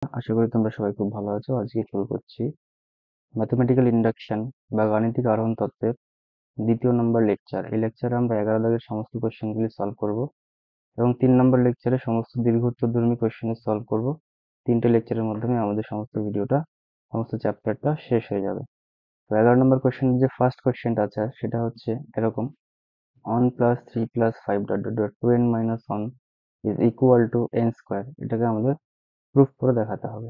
আশা করি তোমরা সবাই খুব ভালো আছো। আজকে শুরু করছি ম্যাথমেটিক্যাল ইন্ডাকশন বা গাণিতিক আরোহণ তত্ত্বের দ্বিতীয় নম্বর লেকচার। এই লেকচারে আমরা 11 দাগের সমস্ত কোশ্চেনগুলি সলভ করব এবং 3 নম্বর লেকচারে সমস্ত দীর্ঘ উত্তরধর্মী কোশ্চেনের সলভ করব। 3টে লেকচারের মাধ্যমে আমাদের সমস্ত চ্যাপ্টারটা শেষ হয়ে যাবে। তো 11 নম্বর কোশ্চেনের যে ফার্স্ট কোশ্চেনটা আছে সেটা হচ্ছে এরকম: 1 plus 3 plus 5 dot dot dot 2n minus 1 is equal to n square. এটাকে আমাদের প্রুফ করে দেখাতে হবে।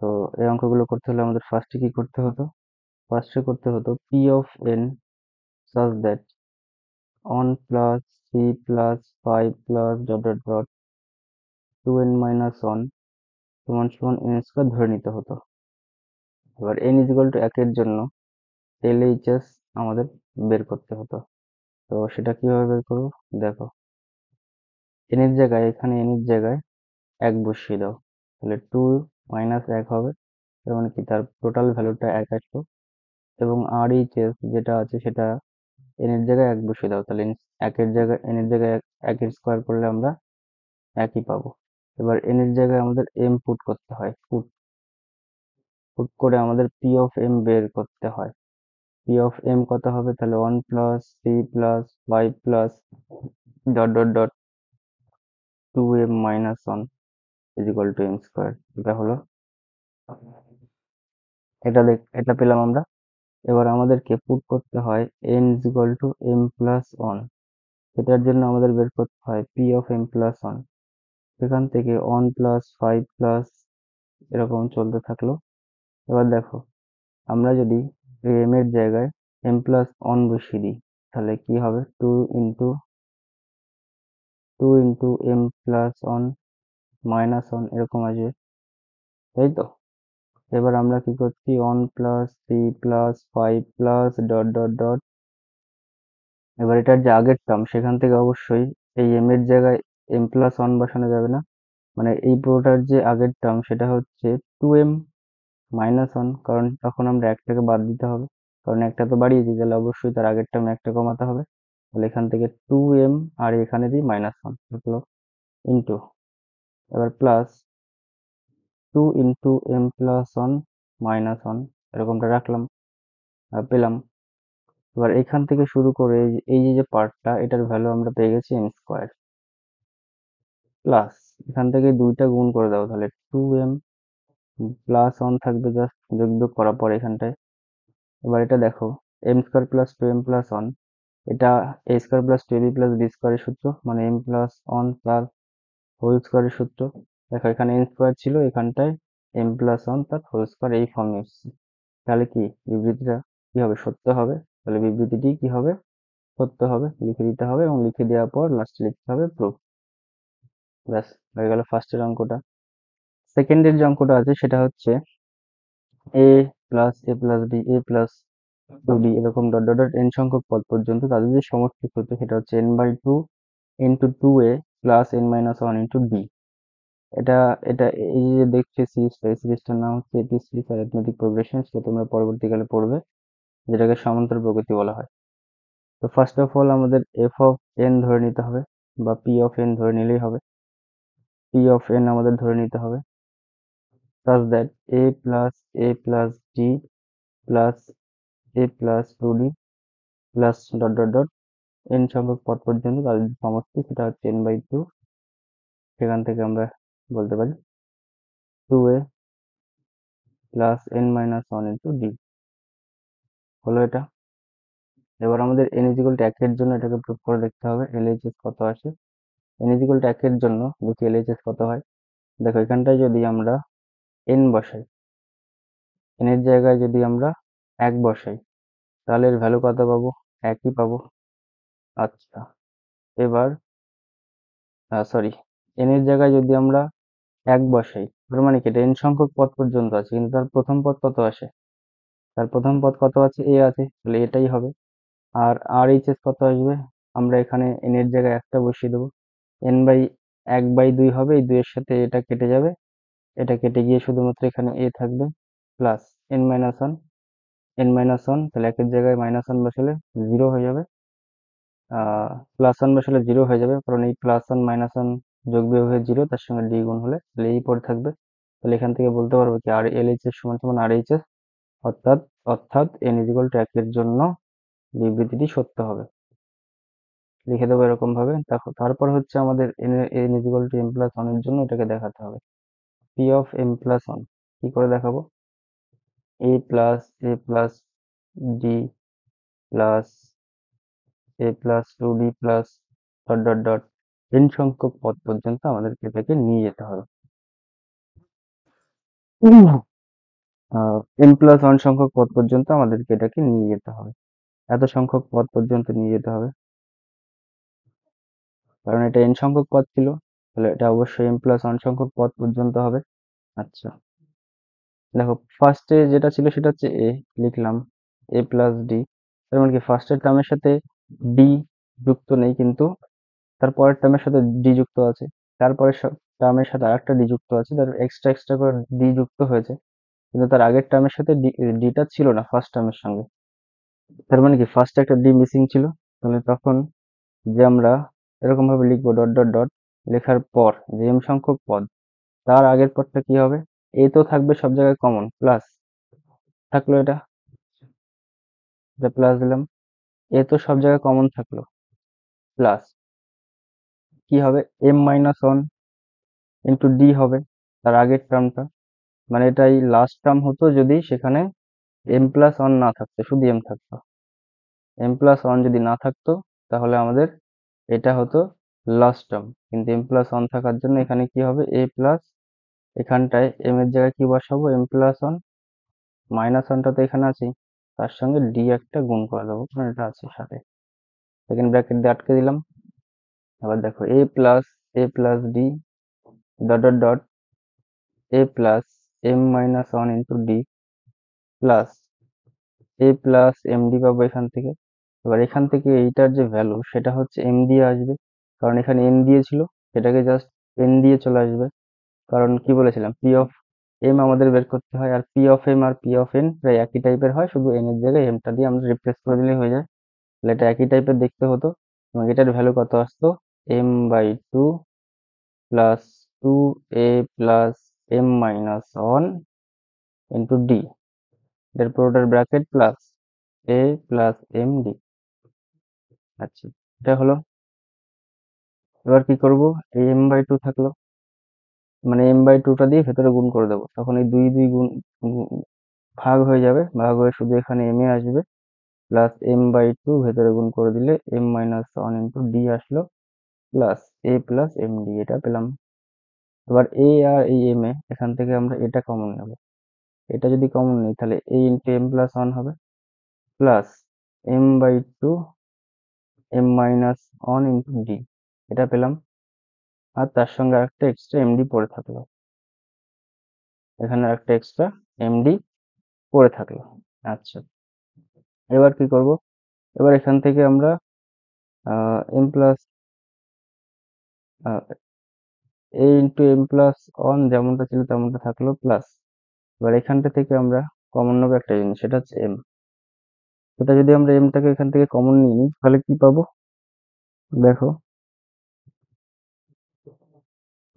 তো এই অঙ্কগুলো করতে হলে আমাদের ফার্স্টে কি করতে হতো? ফার্স্টে করতে হতো p of n such that 1 plus 3 plus 5 plus dot dot dot 2n minus 1 সমান সমান n স্কয়ার ধরে নিতে হতো। এবার n ইকুয়াল টু 1 এর জন্য LHS আমাদের বের করতে হতো। তো সেটা কিভাবে বের করবো দেখো, n এর জায়গায় এখানে n এর জায়গায় 1 বসিয়ে দাও, তাহলে 2 মাইনাস 1 হবে, তার মানে কি তার টোটাল ভ্যালুটা 1 আসলো। এবং RHS যেটা আছে সেটা n এর জায়গায় 1 বসিয়ে দাও, তাহলে একের জায়গায় n এর জায়গায় 1 এর স্কোয়ার করলে আমরা একই পাবো। এবার n এর জায়গায় আমাদের m পুট করতে হয়, পুট করে আমাদের p of m বের করতে হয়। p of m কত হবে? তাহলে 1 plus 3 plus 5 plus dot dot dot 2m minus 1 is equal to m square. এটা হলো, এটা পেলাম আমরা। এবার আমাদেরকে পুট করতে হয় n is equal to m plus 1। এটার জন্য আমাদের বের করতে হয় p of m প্লাস 1। সেখান থেকে 1 প্লাস 5 প্লাস এরকম চলতে থাকলো। এবার দেখো, আমরা যদি এই m এর জায়গায় m প্লাস 1 বসিয়ে দিই, তাহলে কি হবে? 2 ইন্টু m প্লাস 1 মাইনাস 1 এরকম আসবে, তাই তো? এবার আমরা কি করছি? 1 plus 3 plus 5 plus dot dot dot, এবার এটার যে আগের টার্ম সেখান থেকে অবশ্যই এই m এর জায়গায় m প্লাস 1 বসানো যাবে না, মানে এই পুরোটার যে আগের টার্ম সেটা হচ্ছে 2m মাইনাস 1, কারণ তখন আমরা একটাকে বাদ দিতে হবে, কারণ একটা তো বাড়িয়েছি, তাহলে অবশ্যই তার আগের টার্মে একটা কমাতে হবে। তাহলে এখান থেকে 2m আর এখানে দিই মাইনাস 1 হলো ইন্টু, এবার plus 2 into m plus 1 minus 1 এরকমটা রাখলাম আর পেলাম। এবার এখান থেকে শুরু করে এই যে পার্টটা, এটার ভ্যালু আমরা পেয়ে গেছি m স্কোয়ার, প্লাস এখান থেকে দুইটা গুণ করে দাও, তাহলে 2m প্লাস 1 থাকবে জাস্ট যোগ বিয়োগ করার পর এখানটায়। এবার এটা দেখো, m square plus 2m plus 1, এটা a square plus 2ab plus b স্কোয়ারের সূত্র, মানে m প্লাস 1 তার হোল স্কোয়ারের সূত্র। দেখো এখানে n স্কোয়ার ছিল, এখানটায় m প্লাস 1 তার হোল স্কোয়ার, এই ফর্মে এসেছে। তাহলে কি বিবৃতিটা কি হবে? সত্য হবে। তাহলে বিবৃতিটি কি হবে? সত্য হবে। লিখে দিতে হবে এবং লিখে দেওয়ার পর লাস্টে লিখতে হবে প্রুফ। ব্যাস, হয়ে গেল ফার্স্টের অঙ্কটা। সেকেন্ডের যে অঙ্কটা আছে সেটা হচ্ছে a plus a plus b a plus 2b এরকম ডট ডট ডট n সংখ্যক পদ পর্যন্ত তাদের যে সমষ্টি সূত্র সেটা হচ্ছে n by 2 into 2a plus n minus 1 into b। এটা এটা এই যে দেখছি সিরিজটা, এই সিরিজটার নাম হচ্ছে এপি সিরিজ অ্যারিথমেটিক প্রোগ্রেশন, সেটা তোমরা পরবর্তীকালে পড়বে, যেটাকে সমান্তর প্রগতি বলা হয়। তো ফার্স্ট অফ অল আমাদের এফ অফ এন ধরে নিতে হবে, বা পি অফ এন ধরে নিলেই হবে। পি অফ এন আমাদের ধরে নিতে হবে such that a plus d plus a plus 2d plus dot dot dot n সংখ্যক পদ পর্যন্ত তাদের যে সমষ্টি সেটা হচ্ছে n বাই 2। সেখান থেকে আমরা বলতে পারি 2a plus n minus 1 into d হলো এটা। এবার আমাদের n ইকুয়াল টু 1 এর জন্য এটাকে প্রুভ করে দেখতে হবে LHS কত আসে। n ইকুয়াল টু 1 এর জন্য দেখি LHS কত হয়। দেখো এখানটায় যদি আমরা n বসাই, n এর জায়গায় যদি আমরা 1 বসাই, তাহলে এর ভ্যালু কত পাবো? 1ই পাবো। আচ্ছা, এবার সরি, n এর জায়গায় যদি আমরা 1 বসাই, তার মানে কি এটা n সংখ্যক পদ পর্যন্ত আছে, কিন্তু তার প্রথম পদ কত আসে? তার প্রথম পদ কত আছে? a আছে, তাহলে এটাই হবে। আর RHS কত আসবে? আমরা এখানে n এর জায়গায় একটা বসিয়ে দেবো, n বাই 1 বাই 2 হবে, এই 2 এর সাথে এটা কেটে যাবে, এটা কেটে গিয়ে শুধুমাত্র এখানে a থাকবে, প্লাস n মাইনাস 1 তাহলে 1 এর জায়গায় মাইনাস 1 বসালে 0 হয়ে যাবে, প্লাস 1 বসালে 0 হয়ে যাবে, কারণ এই প্লাস 1 মাইনাস 1 যোগ বিয়োগ হয়ে 0, তার সঙ্গে d গুণ হলে তাহলে এই পড়ে থাকবে। তাহলে এখান থেকে বলতে পারবো কি আর LHS সমান সমান RHS, অর্থাৎ অর্থাৎ n ইকুয়াল টু 1 এর জন্য বিবৃতিটি সত্য হবে। লিখে দেবো এরকম ভাবে। দেখো তারপর হচ্ছে আমাদের n equal to m plus 1 এর জন্য এটাকে দেখাতে হবে। p অফ m প্লাস 1 কি করে দেখাবো? a plus d plus a plus 2d plus dot dot dot n সংখ্যক পদ পর্যন্ত আমাদেরকে এটাকে নিয়ে যেতে হবে। n প্লাস 1 সংখ্যক পদ পর্যন্ত আমাদেরকে এটাকে নিয়ে যেতে হবে। এত সংখ্যক পদ পর্যন্ত নিয়ে যেতে হবে, কারণ এটা n সংখ্যক পদ ছিল, তাহলে এটা অবশ্যই m প্লাস 1 সংখ্যক পদ পর্যন্ত হবে। আচ্ছা, দেখো ফার্স্টে যেটা ছিল সেটা হচ্ছে a, লিখলাম a প্লাস d। তার মানে কি ফার্স্টের টার্মের সাথে d যুক্ত নেই, কিন্তু তার পরের টার্মের সাথে d যুক্ত আছে, তারপরের টার্মের সাথে আরেকটা d যুক্ত আছে, তার এক্সট্রা এক্সট্রা করে d যুক্ত হয়েছে, কিন্তু তার আগের টার্মের সাথে ডিটা ছিল না ফার্স্ট টার্মের সঙ্গে। তার মানে কি ফার্স্টে একটা ডি মিসিং ছিল। তাহলে তখন যে আমরা এরকম ভাবে লিখবো ডট ডট ডট, লেখার পর যে m সংখ্যক পদ, তার আগের পদটা কি হবে? এ তো থাকবে সব জায়গায় কমন, প্লাস থাকলো এটা প্লাস দিলাম, এ তো সব জায়গায় কমন থাকলো, প্লাস কি হবে? m মাইনাস 1 ইন্টু ডি হবে তার আগের টার্মটা। মানে এটাই লাস্ট টার্ম হতো যদি সেখানে m প্লাস 1 না থাকতো, শুধু m থাকতো। m প্লাস 1 যদি না থাকতো তাহলে আমাদের এটা হতো লাস্ট টার্ম, কিন্তু m প্লাস 1 থাকার জন্য এখানে কি হবে? a প্লাস, এখানটায় m এর জায়গায় কি বসাবো? m প্লাস 1, মাইনাস 1টা তো এখানে আছে, তার সঙ্গে d একটা গুণ করে দেবো, কারণ এটা আছে সাথে। সেকেন্ড ব্র্যাকেট দিয়ে আটকে দিলাম। আবার দেখো a plus d dot dot dot a plus m minus 1 into d plus a plus md পাবো এখান থেকে। এবার এখান থেকে এইটার যে ভ্যালু সেটা হচ্ছে m দিয়ে আসবে, কারণ এখানে n দিয়েছিল, সেটাকে জাস্ট n দিয়ে চলে আসবে। কারণ কি বলেছিলাম, পি অফ এম আমাদের বের করতে হয়, আর পি অফ এম আর পি অফ এন প্রায় একই টাইপের হয়, শুধু এন এর জায়গায় এমটা দিয়ে আমরা রিপ্লেস করে দিলেই হয়ে যায়। তাহলে এটা একই টাইপের দেখতে হতো, এবং এটার ভ্যালু কত আসতো? M by two plus 2a plus m minus 1 into d, এটার পুরোটার bracket plus a plus m d. আচ্ছা, এটা হলো। এবার কি করব? এই এম বাই টু থাকলো, মানে এম বাই টুটা দিয়ে ভেতরে গুণ করে দেবো, তখন এই দুই দুই ভাগ হয়ে যাবে, ভাগ হয়ে শুধু এখানে এম এ আসবে, প্লাস এম বাই টু ভেতরে গুণ করে দিলে এম মাইনাস 1 ইন্টু ডি আসলো, plus a plus m D, এটা পেলাম। এবার এ আর এই এম এ এখান থেকে আমরা এটা কমন নেব, এটা যদি কমন নিই তাহলে এ ইন্টু এম প্লাস 1 হবে, plus m by two m minus 1 into d, এটা পেলাম। আর তার সঙ্গে আরেকটা এক্সট্রা এমডি পড়ে থাকলো, এখানে একটা এক্সট্রা এমডি পড়ে থাকলো। আচ্ছা, এবার কি করব? এবার এখান থেকে আমরা এম প্লাস এ ইন্টু এম প্লাস 1 যেমনটা ছিল তেমনটা থাকলো, প্লাস এবার এখানটা থেকে আমরা কমন নেবো একটা জিনিস, সেটা হচ্ছে এম। এটা যদি আমরা এমটাকে এখান থেকে কমন নিয়ে নিই তাহলে কি পাবো? দেখো,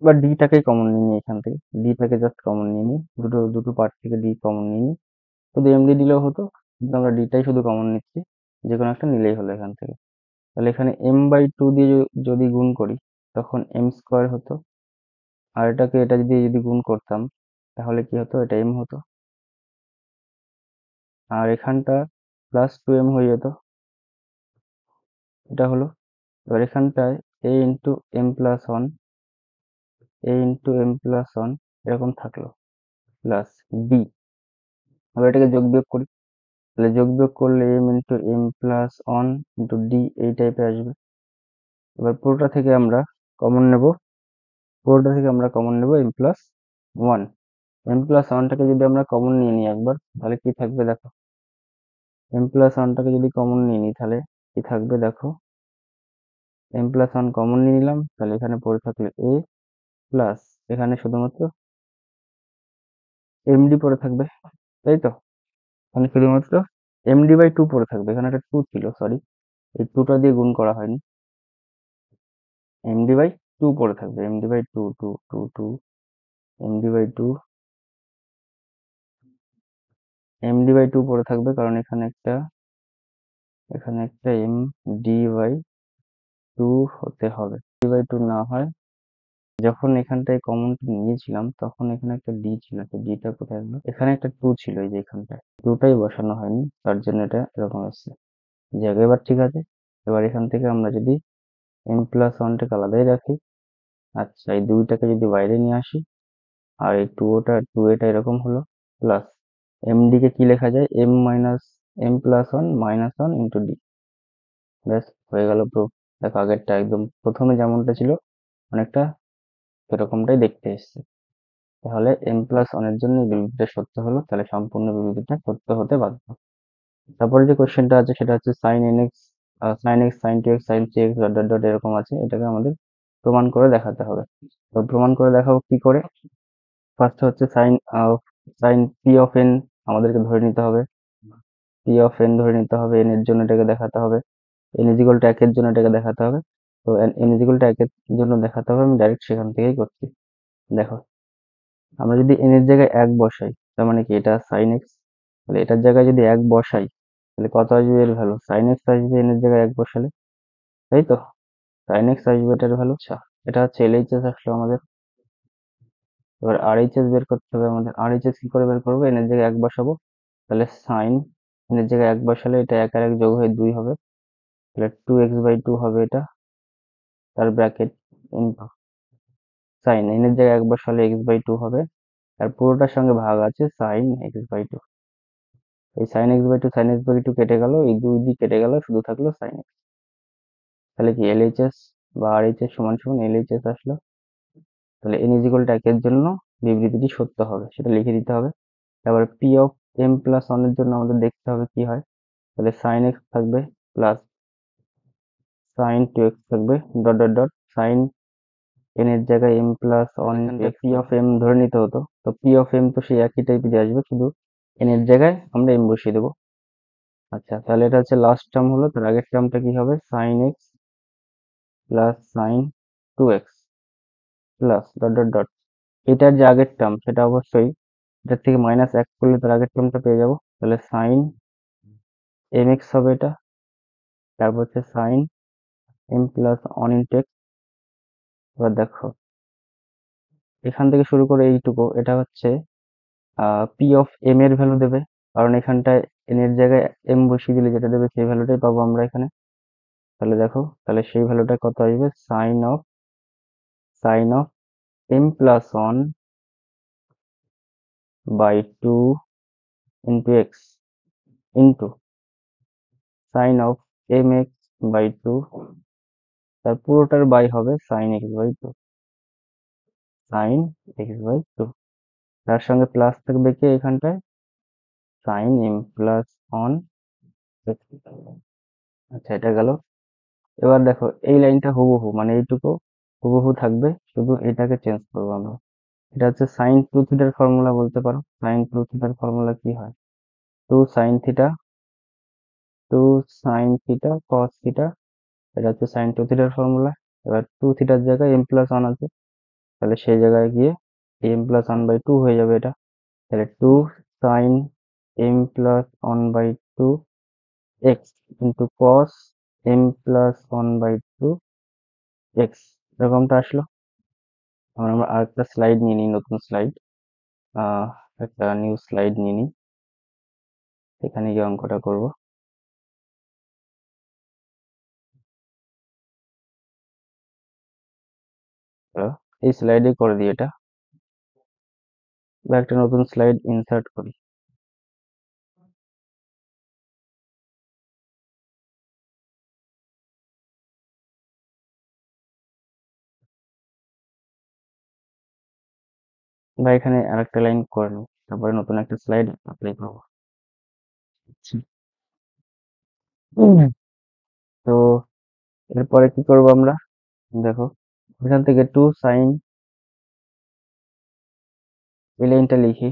এবার ডিটাকেই কমন নিয়ে নিই, এখান থেকে ডিটাকে জাস্ট কমন নিয়ে নিই, দুটো দুটো পার্ট থেকে ডি কমন নিয়ে নিই। শুধু এমডি দিলেও হতো, কিন্তু আমরা ডিটাই শুধু কমন নিচ্ছি, যে কোনো একটা নিলেই হলো এখান থেকে। তাহলে এখানে এম বাই টু দিয়ে যদি গুণ করি তখন এম স্কোয়ার হতো, আর এটাকে এটা যদি গুণ করতাম তাহলে কি হতো? এটা এম হতো, আর এখানটা প্লাস 2m হয়ে যেত, এটা হলো। এবার এখানটায় a ইন্টু এম প্লাস 1, এরকম থাকলো, প্লাস b। এবার এটাকে যোগ বিয়োগ করি, তাহলে যোগ বিয়োগ করলে m into m plus 1 into d এই টাইপে আসবে। এবার পুরোটা থেকে আমরা কমন নেব, এম প্লাস 1। এম প্লাস 1টাকে যদি আমরা কমন নিয়ে নিই একবার, তাহলে কি থাকবে দেখো, এম প্লাস 1টাকে যদি কমন নিয়ে নিই তাহলে কি থাকবে দেখো, এম প্লাস 1 কমন নিয়ে নিলাম, তাহলে এখানে পড়ে থাকলো এ প্লাস, এখানে শুধুমাত্র এমডি পড়ে থাকবে, তাই তো? এখানে শুধুমাত্র এমডি বাই টু পড়ে থাকবে, এখানে একটা টু ছিল, সরি, এই টুটা দিয়ে গুণ করা হয়নি, এমডি বাই টু পড়ে থাকবে, md by two two two two, md by two md/2 পড়ে থাকবে, কারণ এখানে একটা md/2 হতে হবে। md/2 না হয়, যখন এখানটায় কমনটা নিয়েছিলাম তখন এখানে একটা d ছিল, তো dটা কোথায় গেল? এখানে একটা 2 ছিল, এই যে এখানটায় 2টাই বসানো হয়নি, তার জন্য এটা এরকম আসছে। যাক, এবার ঠিক আছে। এবার এখান থেকে আমরা যদি m+1টাকে আলাদাই রাখি, আচ্ছা এই 2টাকে যদি বাইরে নিয়ে আসি, আর এই 2এটা এরকম হলো, প্লাস md কে কি লেখা যায়? m+1 -1 into d। ব্যাস, হয়ে গেল প্রুফ। দেখো, আগেরটা একদম প্রথমে যেমনটা ছিল অনেকটা এরকমটাই দেখতে এসছে। তাহলে m+1 এর জন্য এই বিবৃতিটা সত্য হলো, তাহলে সম্পূর্ণ বিবৃতিটা সত্য হতে বাধ্য। তারপরে যে কোশ্চেনটা আছে সেটা হচ্ছে sin x sin 2x sin 3x dot dot dot এরকম আছে, এটাকে আমাদের প্রমাণ করে দেখাতে হবে। তো প্রমাণ করে দেখাবো কি করে? ফার্স্ট হচ্ছে সাইন পি অফ এন আমাদেরকে ধরে নিতে হবে, n এর জন্য এটাকে দেখাতে হবে, n ইজ ইকুয়াল টু 1 এর জন্য এটাকে দেখাতে হবে। তো n ইজ ইকুয়াল টু 1 এর জন্য দেখাতে হবে, আমি ডাইরেক্ট সেখান থেকেই করছি। দেখো, আমরা যদি n এর জায়গায় 1 বসাই, তার মানে কি এটা sin x, তাহলে এটার জায়গায় যদি 1 বসাই, তাহলে কত আসবে এর ভ্যালু? sin x আসবে n এর জায়গায় 1 বসালে, তাই তো? sin x আসবে এটার ভ্যালু। আচ্ছা, এটা হচ্ছে LHS আসলো আমাদের। এবার RHS বের করতে হবে আমাদের। RHS কি করে বের করবো? n এর জায়গায় 1 বসাবো, তাহলে sin n এর জায়গায় 1 বসালে এটা 1 আর 1 যোগ হয়ে 2 হবে, তাহলে 2x/2 হবে এটা, তার ব্র্যাকেট ইনটু sin n এর জায়গায় 1 বসালে x/2 হবে, আর পুরোটার সঙ্গে ভাগ আছে sin x/2। এই sin x/2 কেটে গেল, এই 2 দিয়ে কেটে গেল, শুধু থাকলো sin x। তাহলে কি LHS বা RHS সমান সমান LHS আসলো। তাহলে n ইজ ইকুয়াল টু 1 এর জন্য বিবৃতিটি সত্য হবে, সেটা লিখে দিতে হবে। তারপর p অফ m+1 এর জন্য আমাদের দেখতে হবে কি হয়। তাহলে sin x থাকবে প্লাস sin 2x থাকবে dot dot dot sin n এর জায়গায় m+1 p অফ m ধরে নিতে হতো, তো p অফ m তো সেই একই টাইপের আসবে, শুধু n এর জায়গায় আমরা m বসিয়ে দেবো। আচ্ছা, তাহলে এটা হচ্ছে লাস্ট টার্ম হলো, তার আগের টার্মটা কি হবে? sin x plus sin 2x plus dot dot dot, এটার যে আগের টার্ম সেটা অবশ্যই এটার থেকে -1 করলে তার আগের টার্মটা পেয়ে যাবো, তাহলে sin mx হবে এটা, তারপর হচ্ছে sin m+1 ইন্টু x। এবার দেখো, এখান থেকে শুরু করে এইটুকু, এটা হচ্ছে p অফ m এর ভ্যালু দেবে, কারণ এখানটায় n এর জায়গায় m বসিয়ে দিলে যেটা দেবে সেই ভ্যালুটাই পাবো আমরা এখানে। তাহলে দেখো, তাহলে সেই ভ্যালুটা কত আসবে? sin of m+1 by 2 into x into sin of mx by 2, তার পুরোটার বাই হবে sin x/2, sin x/2, তার সঙ্গে প্লাস থাকবে কি এখানটায়? sin m+1 x। আচ্ছা, এটা গেল। এবার দেখো, এই লাইনটা হুবহু, মানে এইটুকু হুবহু থাকবে, শুধু এটাকে চেঞ্জ করবো আমরা। এটা হচ্ছে sin 2 থিটার ফর্মুলা বলতে পারো। sin 2 থিটার ফর্মুলা কি হয়? 2 sin theta 2 sin theta cos theta, এটা হচ্ছে sin 2 থিটার ফর্মুলা। এবার 2 থিটার জায়গায় m+1 আছে, তাহলে সেই জায়গায় গিয়ে m+1/2 হয়ে যাবে এটা। তাহলে 2 sin m+1/2 x into cos m+1/2 x, এরকমটা আসলো। আমরা আরেকটা স্লাইড নিয়ে নিই, নতুন স্লাইড, একটা নিউ স্লাইড নিয়ে নিই, এখানে গিয়ে অঙ্কটা করব। এই স্লাইডে করে দিই এটা, বা একটা নতুন স্লাইড ইনসার্ট করি। বা এখানে আরেকটা লাইন করে নিই, তারপরে নতুন একটা স্লাইড অ্যাপ্লাই করবো। হুম। তো এরপরে কি করব আমরা? দেখো, এখান থেকে 2 sin, এই লাইনটা লিখি,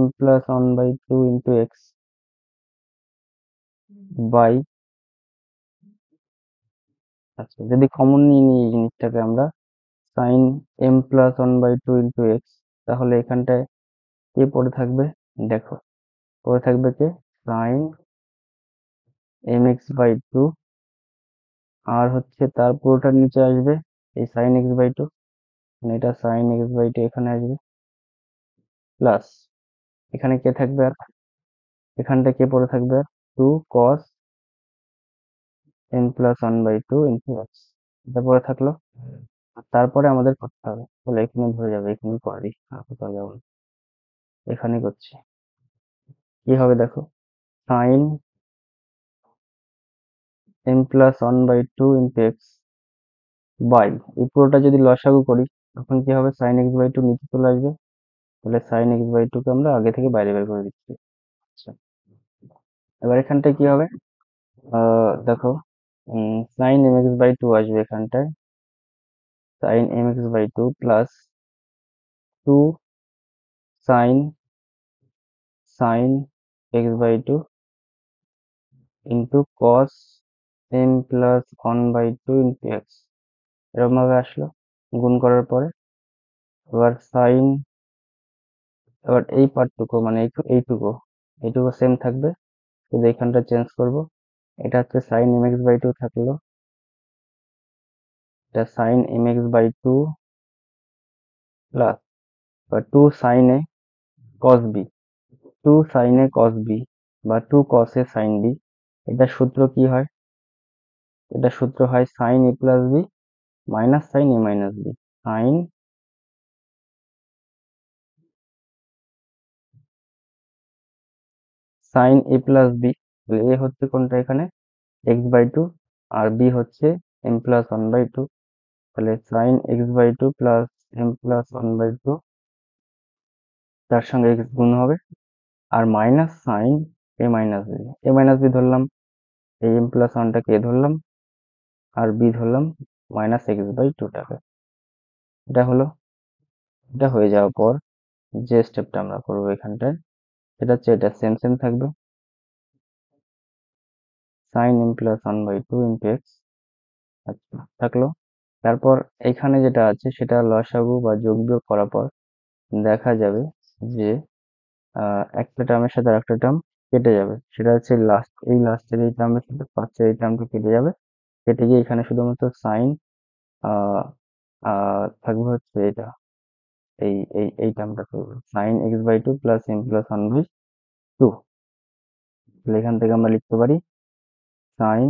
m+1/2 ইন্টু x বাই, আচ্ছা যদি কমন নিয়ে নিই এই জিনিসটাকে আমরা, sin m+1/2 ইন্টু x, তাহলে এখানটায় কে পড়ে থাকবে? দেখো পরে থাকবে কি সাইন mx/2, আর হচ্ছে তার পুরোটার নিচে আসবে এই সাইন x/2, মানে এটা সাইন x/2 এখানে আসবে, প্লাস এখানে কে থাকবে আর এখানটা কে পড়ে থাকবে আর 2 cos m+1/2 ইন্টু এক্স, এটা পরে থাকলো। আর তারপরে আমাদের করতে হবে, তাহলে এখানে ধরে যাবে, এখানে করে দিই, আর কোথাও যাবো না, এখানে করছি। কি হবে দেখো, sign m+1/2 into x by, এই পুরোটা যদি লসাগু করি তখন কি হবে, সাইন x/2 নিচে চলে আসবে, তাহলে সাইন x/2 কে আমরা আগে থেকে বাইরে বের করে দিচ্ছি। আচ্ছা, এবার এখানটায় কি হবে, দেখো সাইন mx/2 আসবে এখানটায়, sine mx/2 plus 2 sine x/2 into cos m+1/2 into x, এরকম ভাবে আসলো গুণ করার পরে। এবার সাইন, এবার এই পার্টটুকু মানে এইটুকু এইটুকু সেম থাকবে, শুধু এখানটা চেঞ্জ করব। এটা হচ্ছে সাইন mx/2 থাকলো, এটা সাইন mx/2 প্লাস 2 সাইন এ কস বি, 2 সাইন এ কস বি বা 2 কস এ সাইন বি। এটা সূত্র কি হয়, এটা সূত্র হয় সাইন এ প্লাস বি মাইনাস সাইন এ মাইনাস বি, সাইন সাইন এ প্লাস বি, এ হচ্ছে কোনটা এখানে x/2 আর বি হচ্ছে m+1/2, তাহলে সাইন x/2 প্লাস m+1/2, তার সঙ্গে x গুণ হবে, আর মাইনাস সাইন এ মাইনাস বি ধরলাম, এই m+1টাকে এ ধরলাম, আর বি ধরলাম মাইনাস x/2টাকে। এটা হলো, এটা হয়ে যাওয়ার পর যে স্টেপটা আমরা করবো এখানটায়, সেটা হচ্ছে এটা সেম সেম থাকবে, সাইন m+1/2 ইন্টু এক্স থাকলো। তারপর এখানে যেটা আছে সেটা লসাগু বা যোগ বিয়োগ করার পর দেখা যাবে যে একটা টার্মের সাথে আরেকটা টার্ম কেটে যাবে, সেটা হচ্ছে লাস্ট, এই লাস্টের এই টার্মের সাথে ফার্স্টের এই টার্মটা কেটে যাবে, কেটে গিয়ে এখানে শুধুমাত্র সাইন থাকবে হচ্ছে এটা, এই টার্মটা থাকবে সাইন x/2 প্লাস m+1/2। তাহলে এখান থেকে আমরা লিখতে পারি সাইন,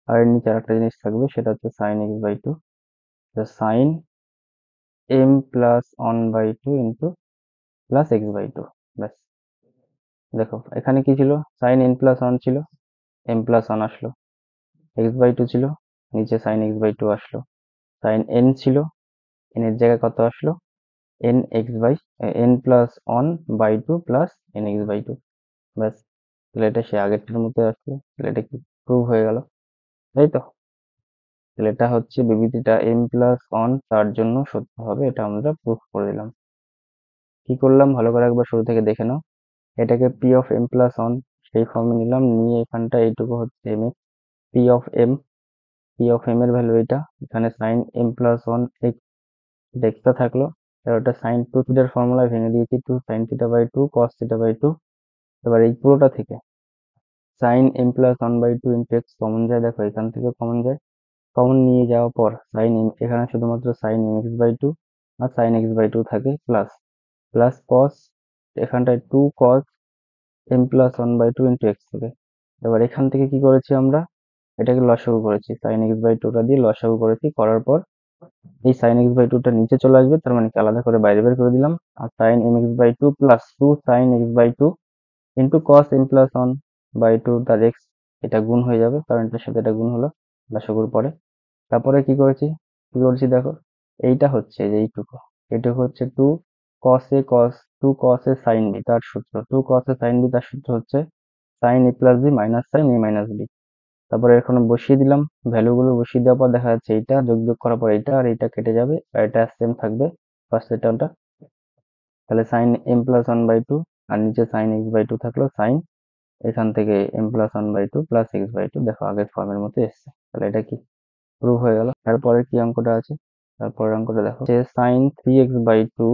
আর এর নিচে আরেকটা জিনিস থাকবে, সেটা হচ্ছে sign x/2 sign m+1/2 into plus x/2। ব্যাস, দেখো এখানে কি ছিল, সাইন n+1 ছিল, m+1 আসলো, x/2 ছিল, নিচে সাইন x/2 আসলো, সাইন n ছিল, n এর জায়গায় কত আসলো, n+1/2 প্লাস n x/2। ব্যাস, তাহলে এটা সে আগেরটার মতো আসলো, তাহলে এটা কি প্রুভ হয়ে গেল, তাই তো। তাহলে এটা হচ্ছে বিবৃতিটা m+1 তার জন্য সত্য হবে, এটা আমরা প্রুফ করে দিলাম। কি করলাম ভালো করে একবার শুরু থেকে দেখে নাও, এটাকে পি অফ m+1 সেই ফর্মে নিলাম, নিয়ে এখানটা এইটুকু হচ্ছে m x, p of m, p of m এর ভ্যালু এটা, এখানে সাইন m+1 এক্সট্রা থাকলো, আর ওটা সাইন 2 থিটার ফর্মুলায় ভেঙে দিয়েছি, 2 সাইন থিটা/2 কস থিটা/2। এবার এই পুরোটা থেকে sign m+1/2 into x common যায়, দেখো এখান থেকে কমন যায়, কমন নিয়ে যাওয়ার পর সাইন এখানে শুধুমাত্র সাইন mx/2 আর সাইন x/2 থাকে, প্লাস প্লাস কস, এখানটায় 2 কস m+1/2 ইন্টু এক্স থেকে। এবার এখান থেকে কি করেছি আমরা, এটাকে লসাগু করেছি, সাইন x/2টা দিয়ে লসাগু করেছি, করার পর এই সাইন x/2টা নিচে চলে আসবে, তার মানে কি আলাদা করে বাইরে বের করে দিলাম, আর sine mx/2 plus 2 sine x/2 into cos m+1/2 তার এক্স, এটা গুণ হয়ে যাবে কারণ এটার সাথে এটা গুণ হলো লসাগুর পরে। তারপরে কি করেছি দেখো, এইটা হচ্ছে যে এইটুকু হচ্ছে 2 cos a sin b তার সূত্র, 2 cos a sin b তার সূত্র হচ্ছে sin a plus b minus sine a minus b. তারপরে এখানে বসিয়ে দিলাম, ভ্যালুগুলো বসিয়ে দেওয়ার পর দেখা যাচ্ছে এইটা যোগ বিয়োগ করার পর এইটা আর এইটা কেটে যাবে, আর এটা সেম থাকবে ফার্স্টের টার্মটা, তাহলে সাইন m+1/2 আর নিচে সাইন x/2 থাকলো, সাইন এখান থেকে m+1/2 প্লাস x/2, দেখো আগের ফর্মের মতো এসছে, তাহলে এটা কি প্রুভ হয়ে গেল। তারপরে কি অঙ্কটা আছে, তারপরের অঙ্কটা দেখো যে সাইন 3x/2